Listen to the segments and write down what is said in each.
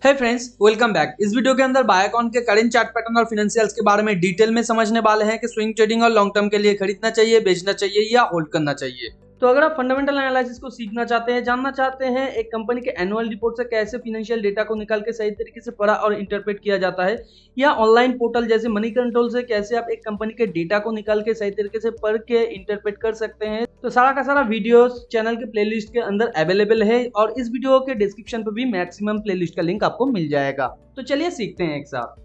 हे friends, welcome back. इस video के अंदर बायोकॉन के करेंट चार्ट पैटर्न और फाइनेंशियल्स के बारे में डिटेल में समझने वाले हैं कि स्विंग ट्रेडिंग और लॉन्ग टर्म के लिए खरीदना चाहिए, बेचना चाहिए या होल्ड करना चाहिए। तो अगर आप फंडामेंटल एनालिसिस को सीखना चाहते हैं, जानना चाहते हैं एक कंपनी के एनुअल रिपोर्ट से कैसे फाइनेंशियल डेटा को निकाल के सही तरीके से पढ़ा और इंटरप्रेट किया जाता है, या ऑनलाइन पोर्टल जैसे मनी कंट्रोल से कैसे आप एक कंपनी के डेटा को निकाल के सही तरीके से पढ़ के इंटरप्रेट कर सकते हैं, तो सारा का सारा वीडियोस चैनल के प्लेलिस्ट के अंदर अवेलेबल है और इस वीडियो के डिस्क्रिप्शन पर भी मैक्सिमम प्लेलिस्ट का लिंक आपको मिल जाएगा। तो चलिए सीखते हैं एक साथ।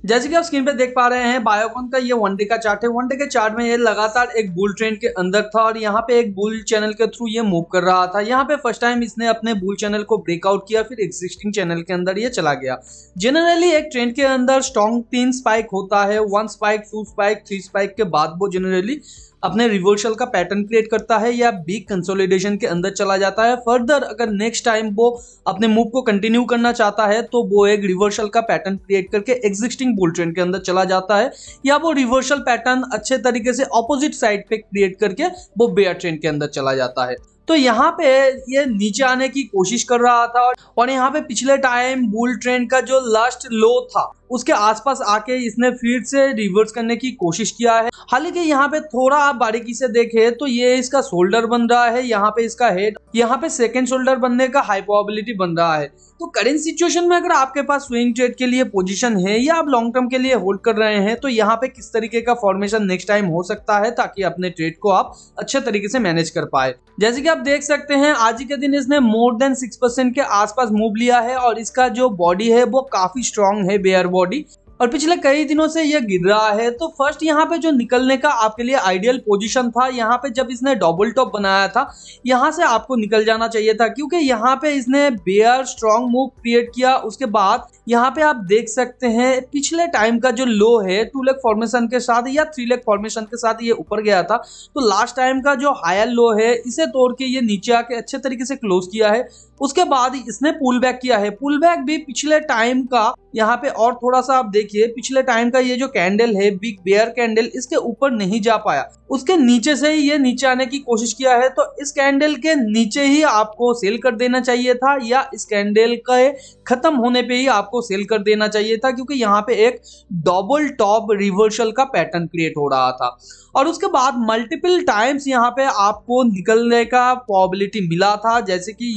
जैसे कि आप स्क्रीन पे देख पा रहे हैं, बायोकॉन का ये वन डे का चार्ट है। वन डे के चार्ट में ये लगातार एक बुल ट्रेंड के अंदर था और यहाँ पे एक बुल चैनल के थ्रू ये मूव कर रहा था। यहाँ पे फर्स्ट टाइम इसने अपने बुल चैनल को ब्रेकआउट किया, फिर एग्जिस्टिंग चैनल के अंदर ये चला गया। जनरली एक ट्रेंड के अंदर स्ट्रॉन्ग 3 स्पाइक होता है, 1 स्पाइक, 2 स्पाइक, 3 स्पाइक के बाद वो जनरली अपने रिवर्सल का पैटर्न क्रिएट करता है या बिग कंसोलिडेशन के अंदर चला जाता है। फर्दर अगर नेक्स्ट टाइम वो अपने मूव को कंटिन्यू करना चाहता है तो वो एक रिवर्सल का पैटर्न क्रिएट करके एग्जिस्टिंग बुल ट्रेंड के अंदर चला जाता है, या वो रिवर्सल पैटर्न अच्छे तरीके से ऑपोजिट साइड पे क्रिएट करके वो बेयर ट्रेंड के अंदर चला जाता है। तो यहाँ पे ये नीचे आने की कोशिश कर रहा था और यहाँ पे पिछले टाइम बुल ट्रेंड का जो लास्ट लो था उसके आसपास आके इसने फिर से रिवर्स करने की कोशिश किया है। हालांकि यहाँ पे थोड़ा आप बारीकी से देखें तो ये इसका शोल्डर बन रहा है, यहाँ पे इसका हेड, यहाँ पे सेकंड शोल्डर बनने का हाई प्रोबेबिलिटी बन रहा है। तो करेंट सिचुएशन में अगर आपके पास स्विंग ट्रेड के लिए पोजीशन है या आप लॉन्ग टर्म के लिए होल्ड कर रहे हैं तो यहाँ पे किस तरीके का फॉर्मेशन नेक्स्ट टाइम हो सकता है ताकि अपने ट्रेड को आप अच्छे तरीके से मैनेज कर पाए। जैसे कि आप देख सकते हैं, आज ही के दिन इसने मोर देन 6% के आसपास मूव लिया है और इसका जो बॉडी है वो काफी स्ट्रांग है, बेयर बॉडी, और पिछले कई दिनों से ये गिर रहा है। तो फर्स्ट यहाँ पे जो निकलने का आपके लिए आइडियल पोजीशन था, यहाँ पे जब इसने डबल टॉप बनाया था यहाँ से आपको निकल जाना चाहिए था, क्योंकि यहाँ पे इसने बेयर स्ट्रॉन्ग मूव क्रिएट किया। उसके बाद यहाँ पे आप देख सकते हैं पिछले टाइम का जो लो है 2 लेग फॉर्मेशन के साथ या 3 लेग फॉर्मेशन के साथ ये ऊपर गया था, तो लास्ट टाइम का जो हायर लो है इसे तोड़ के ये नीचे आके अच्छे तरीके से क्लोज किया है। उसके बाद इसने पुल बैक किया है। पुल बैक भी पिछले टाइम का यहाँ पे और थोड़ा सा आप देखिए, पिछले टाइम का ये जो कैंडल है बिग बेयर कैंडल, इसके ऊपर नहीं जा पाया, उसके नीचे से ही ये नीचे आने की कोशिश किया है। तो इस कैंडल के नीचे ही आपको सेल कर देना चाहिए था या इस कैंडल के खत्म होने पे ही आपको सेल कर देना चाहिए था, क्योंकि यहाँ पे एक डबल टॉप रिवर्सल का पैटर्न क्रिएट हो रहा था और उसके बाद मल्टीपल टाइम्स यहाँ पे आपको निकलने का प्रोबेबिलिटी मिला था। जैसे कि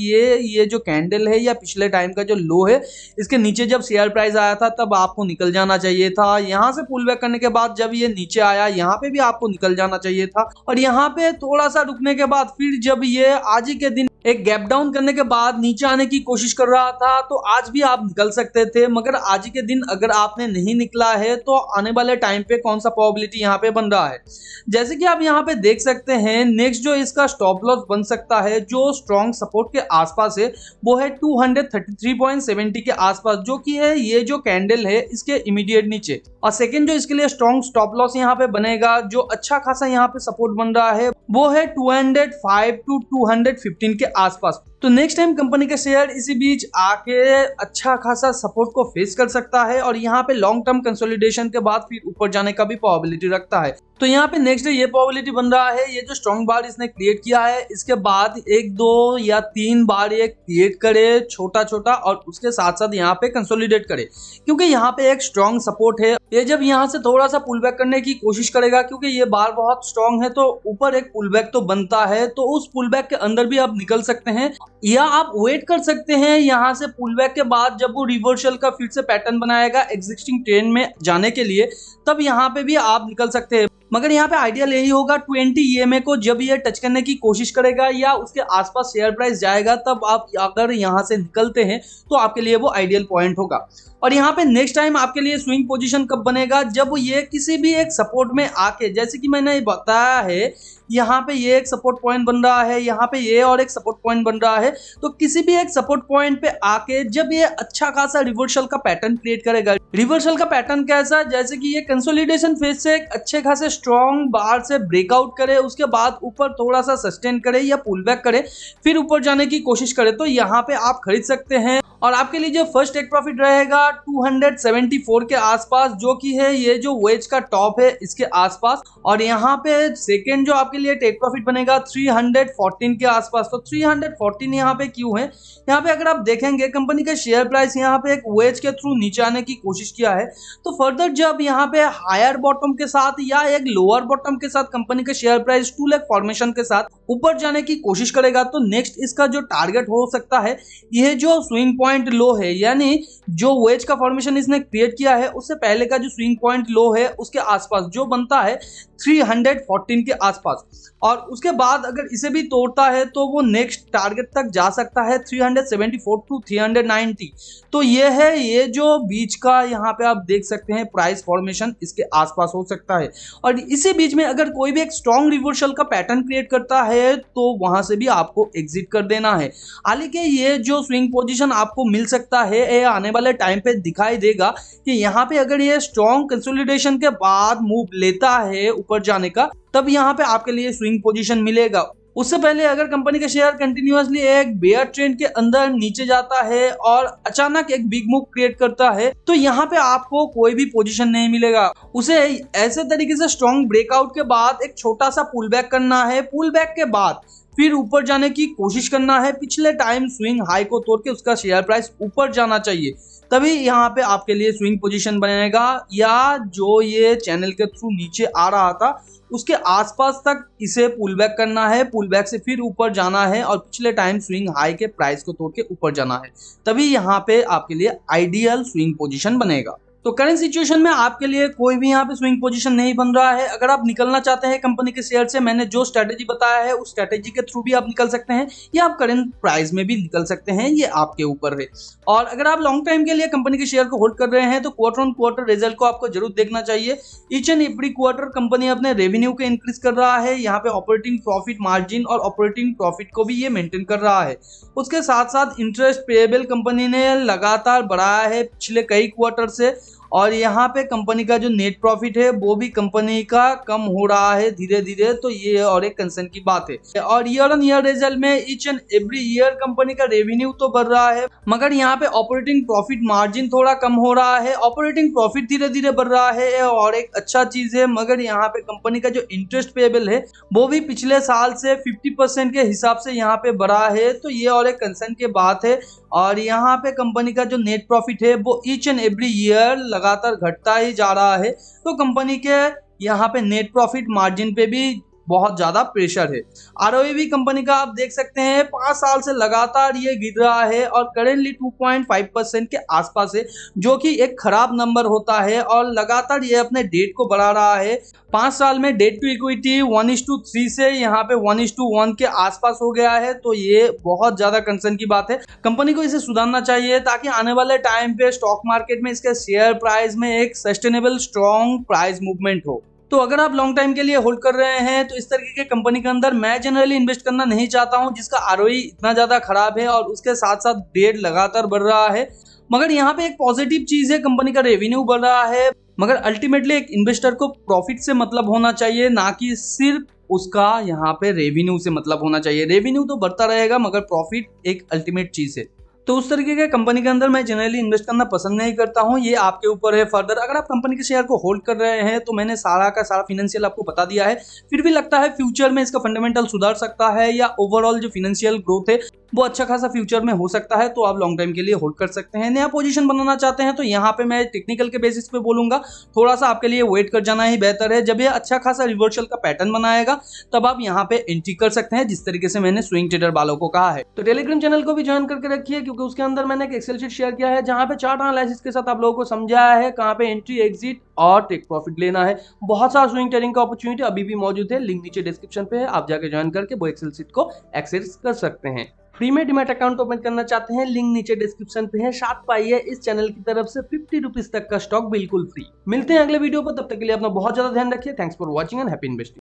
ये जो कैंडल है या पिछले टाइम का जो लो है, इसके नीचे जब शेयर प्राइस आया था तब आपको निकल जाना चाहिए था। यहाँ से पुल बैक करने के बाद जब ये नीचे आया यहाँ पे भी आपको निकल जाना चाहिए था, और यहाँ पे थोड़ा सा रुकने के बाद फिर जब ये आज ही के दिन एक गैप डाउन करने के बाद नीचे आने की कोशिश कर रहा था, तो आज भी आप निकल सकते थे। मगर आज ही के दिन अगर आपने नहीं निकला है तो आने वाले टाइम पे कौन सा प्रोबेबिलिटी यहाँ पे बन रहा है। जैसे कि आप यहाँ पे देख सकते हैं, नेक्स्ट जो इसका स्टॉप लॉस बन सकता है जो स्ट्रॉन्ग सपोर्ट के आसपास है वो है 233.70 के आसपास, जो कि है ये जो कैंडल है इसके इमीडिएट नीचे। और सेकंड जो इसके लिए स्ट्रॉन्ग स्टॉप लॉस यहाँ पे बनेगा, जो अच्छा खासा यहाँ पे सपोर्ट बन रहा है, वो है 205 to 215 के आसपास। तो नेक्स्ट टाइम कंपनी का शेयर इसी बीच आके अच्छा खासा सपोर्ट को फेस कर सकता है और यहाँ पे लॉन्ग टर्म कंसोलिडेशन के बाद फिर ऊपर जाने का भी प्रोबेबिलिटी रखता है। तो यहाँ पे नेक्स्ट ये प्रोबेबिलिटी बन रहा है, ये जो स्ट्रॉन्ग बार इसने क्रिएट किया है इसके बाद 1, 2 या 3 बार ये क्रिएट करे छोटा छोटा और उसके साथ साथ यहाँ पे कंसोलिडेट करे, क्योंकि यहाँ पे एक स्ट्रॉन्ग सपोर्ट है। ये जब यहाँ से थोड़ा सा पुल बैक करने की कोशिश करेगा, क्योंकि ये बार बहुत स्ट्रॉन्ग है तो ऊपर एक पुल बैक तो बनता है, तो उस पुल बैक के अंदर भी आप निकल सकते हैं या आप वेट कर सकते हैं यहाँ से पुल बैक के बाद जब वो रिवर्सल का फिर से पैटर्न बनाएगा एग्जिस्टिंग ट्रेंड में जाने के लिए, तब यहाँ पे भी आप निकल सकते हैं। मगर यहाँ पे आइडियल यही होगा 20 EMA को जब ये टच करने की कोशिश करेगा या उसके आसपास शेयर प्राइस जाएगा, तब आप अगर यहाँ से निकलते हैं तो आपके लिए वो आइडियल पॉइंट होगा। और यहाँ पे नेक्स्ट टाइम आपके लिए स्विंग पोजीशन कब बनेगा, जब ये किसी भी एक सपोर्ट में आके, जैसे कि मैंने बताया है यहाँ पे ये एक सपोर्ट पॉइंट बन रहा है, यहाँ पे ये और एक सपोर्ट पॉइंट बन रहा है, तो किसी भी एक सपोर्ट पॉइंट पे आके जब ये अच्छा खासा रिवर्सल का पैटर्न क्रिएट करेगा। रिवर्सल का पैटर्न कैसा, जैसे कि ये कंसोलिडेशन फेज से एक अच्छे खासे स्ट्रॉन्ग बार से ब्रेकआउट करे, उसके बाद ऊपर थोड़ा सा सस्टेन करे या पुल बैक करे, फिर ऊपर जाने की कोशिश करे, तो यहाँ पे आप खरीद सकते हैं। और आपके लिए जो फर्स्ट टेक प्रॉफिट रहेगा 274 के आसपास, जो कि है ये जो वेज का टॉप है इसके आसपास। और यहाँ पे सेकेंड जो आपके लिए टेक प्रॉफिट बनेगा 314 के आसपास। तो 314 यहाँ पे क्यों है, यहाँ पे अगर आप देखेंगे कंपनी का शेयर प्राइस यहाँ पे एक वेज के थ्रू नीचे आने की कोशिश किया है, तो फर्दर जब यहाँ पे हायर बॉटम के साथ या एक लोअर बॉटम के साथ कंपनी का शेयर प्राइस 2 लाख फॉर्मेशन के साथ ऊपर जाने की कोशिश करेगा, तो नेक्स्ट इसका जो टारगेट हो सकता है यह जो स्विंग पॉइंट लो है, यानी जो वेज का फॉर्मेशन इसने क्रिएट किया है उससे पहले का जो स्विंग पॉइंट लो है उसके आसपास जो बनता है 314 के आसपास। और उसके बाद अगर इसे भी तोड़ता है तो वो नेक्स्ट टारगेट तक जा सकता है 374 टू 390। तो ये है ये जो बीच का यहाँ पे आप देख सकते हैं प्राइस फॉर्मेशन इसके आसपास हो सकता है। और इसी बीच में अगर कोई भी एक स्ट्रॉन्ग रिवर्सल का पैटर्न क्रिएट करता है तो वहां से भी आपको एग्जिट कर देना है। हालांकि ये जो स्विंग पोजीशन आपको मिल सकता है ये आने वाले टाइम पे दिखाई देगा कि यहाँ पे अगर ये स्ट्रॉन्ग कंसोलिडेशन के बाद मूव लेता है ऊपर जाने का, तब यहाँ पे आपके लिए स्विंग पोजीशन मिलेगा। उससे पहले अगर कंपनी का शेयर कंटिन्यूअसली एक बेयर ट्रेंड के अंदर नीचे जाता है और अचानक एक बिग मूव क्रिएट करता है, तो यहाँ पे आपको कोई भी पोजीशन नहीं मिलेगा। उसे ऐसे तरीके से स्ट्रॉन्ग ब्रेकआउट के बाद एक छोटा सा पुल बैक करना है, पुल बैक के बाद फिर ऊपर जाने की कोशिश करना है, पिछले टाइम स्विंग हाई को तोड़ के उसका शेयर प्राइस ऊपर जाना चाहिए, तभी यहाँ पे आपके लिए स्विंग पोजीशन बनेगा। या जो ये चैनल के थ्रू नीचे आ रहा था उसके आसपास तक इसे पुल बैक करना है, पुल बैक से फिर ऊपर जाना है और पिछले टाइम स्विंग हाई के प्राइस को तोड़ के ऊपर जाना है, तभी यहाँ पे आपके लिए आइडियल स्विंग पोजीशन बनेगा। तो करंट सिचुएशन में आपके लिए कोई भी यहाँ पे स्विंग पोजीशन नहीं बन रहा है। अगर आप निकलना चाहते हैं कंपनी के शेयर से, मैंने जो स्ट्रेटेजी बताया है उस स्ट्रेटेजी के थ्रू भी आप निकल सकते हैं या आप करंट प्राइस में भी निकल सकते हैं, ये आपके ऊपर है। और अगर आप लॉन्ग टाइम के लिए कंपनी के शेयर को होल्ड कर रहे हैं तो क्वार्टर ऑन क्वार्टर रिजल्ट को आपको जरूर देखना चाहिए। Each and every quarter company अपने रेवेन्यू को इंक्रीज कर रहा है, यहाँ पे ऑपरेटिंग प्रॉफिट मार्जिन और ऑपरेटिंग प्रॉफिट को भी ये मेंटेन कर रहा है। उसके साथ साथ इंटरेस्ट पेएबल कंपनी ने लगातार बढ़ाया है पिछले कई क्वार्टर से, और यहाँ पे कंपनी का जो नेट प्रॉफिट है वो भी कंपनी का कम हो रहा है धीरे धीरे, तो ये और एक कंसर्न की बात है। और ईयर ऑन ईयर रिजल्ट में each and every year company का रेवेन्यू तो बढ़ रहा है, मगर यहाँ पे ऑपरेटिंग प्रॉफिट मार्जिन थोड़ा कम हो रहा है। ऑपरेटिंग प्रॉफिट धीरे धीरे बढ़ रहा है और एक अच्छा चीज है, मगर यहाँ पे कंपनी का जो इंटरेस्ट पेएबल है वो भी पिछले साल से 50% के हिसाब से यहाँ पे बढ़ा है, तो ये और एक कंसर्न की बात है। और यहाँ पे कंपनी का जो नेट प्रॉफिट है वो ईच एंड एवरी ईयर लगातार घटता ही जा रहा है, तो कंपनी के यहाँ पे नेट प्रॉफिट मार्जिन पे भी बहुत ज्यादा प्रेशर है। आरओई भी कंपनी का आप देख सकते हैं 5 साल से लगातार ये गिर रहा है और करेंटली 2.5% के आसपास है, जो कि एक खराब नंबर होता है। और लगातार ये अपने डेट को बढ़ा रहा है, 5 साल में डेट टू इक्विटी 1:3 से यहाँ पे 1:1 के आसपास हो गया है, तो ये बहुत ज्यादा कंसर्न की बात है। कंपनी को इसे सुधारना चाहिए ताकि आने वाले टाइम पे स्टॉक मार्केट में इसके शेयर प्राइस में एक सस्टेनेबल स्ट्रॉन्ग प्राइस मूवमेंट हो। तो अगर आप लॉन्ग टाइम के लिए होल्ड कर रहे हैं तो इस तरीके के कंपनी के अंदर मैं जनरली इन्वेस्ट करना नहीं चाहता हूं जिसका आरओई इतना ज्यादा खराब है और उसके साथ साथ डेट लगातार बढ़ रहा है। मगर यहाँ पे एक पॉजिटिव चीज है, कंपनी का रेवेन्यू बढ़ रहा है, मगर अल्टीमेटली एक इन्वेस्टर को प्रॉफिट से मतलब होना चाहिए, ना कि सिर्फ उसका यहाँ पे रेवेन्यू से मतलब होना चाहिए। रेवेन्यू तो बढ़ता रहेगा मगर प्रॉफिट एक अल्टीमेट चीज है। तो उस तरीके के कंपनी के अंदर मैं जनरली इन्वेस्ट करना पसंद नहीं करता हूं, ये आपके ऊपर है। फर्दर अगर आप कंपनी के शेयर को होल्ड कर रहे हैं तो मैंने सारा का सारा फाइनेंशियल आपको बता दिया है, फिर भी लगता है फ्यूचर में इसका फंडामेंटल सुधार सकता है या ओवरऑल जो फाइनेंशियल ग्रोथ है वो अच्छा खासा फ्यूचर में हो सकता है, तो आप लॉन्ग टाइम के लिए होल्ड कर सकते हैं। नया पोजीशन बनाना चाहते हैं तो यहाँ पे मैं टेक्निकल के बेसिस पे बोलूंगा, थोड़ा सा आपके लिए वेट कर जाना ही बेहतर है। जब ये अच्छा खासा रिवर्सल का पैटर्न बनाएगा तब आप यहाँ पे एंट्री कर सकते हैं, जिस तरीके से मैंने स्विंग ट्रेडर वालों को कहा है। तो टेलीग्राम चैनल को भी ज्वाइन करके रखिए, क्योंकि उसके अंदर मैंने एक एक्सेल शीट शेयर किया है जहाँ पे चार्ट एनालिसिस के साथ आप लोगों को समझाया है कहाँ पे एंट्री, एग्जिट और टेक प्रॉफिट लेना है। बहुत सारा स्विंग ट्रेडिंग का अपॉर्चुनिटी अभी भी मौजूद है, लिंक नीचे डिस्क्रिप्शन पे है, आप जाके ज्वाइन करके वो एक्सेल शीट को एक्सेस कर सकते हैं। फ्री में डीमैट अकाउंट ओपन करना चाहते हैं, लिंक नीचे डिस्क्रिप्शन पे है। साथ पाइए इस चैनल की तरफ से 50 रुपीज तक का स्टॉक बिल्कुल फ्री। मिलते हैं अगले वीडियो पर, तब तक के लिए अपना बहुत ज्यादा ध्यान रखिए। Thanks for watching and happy investing.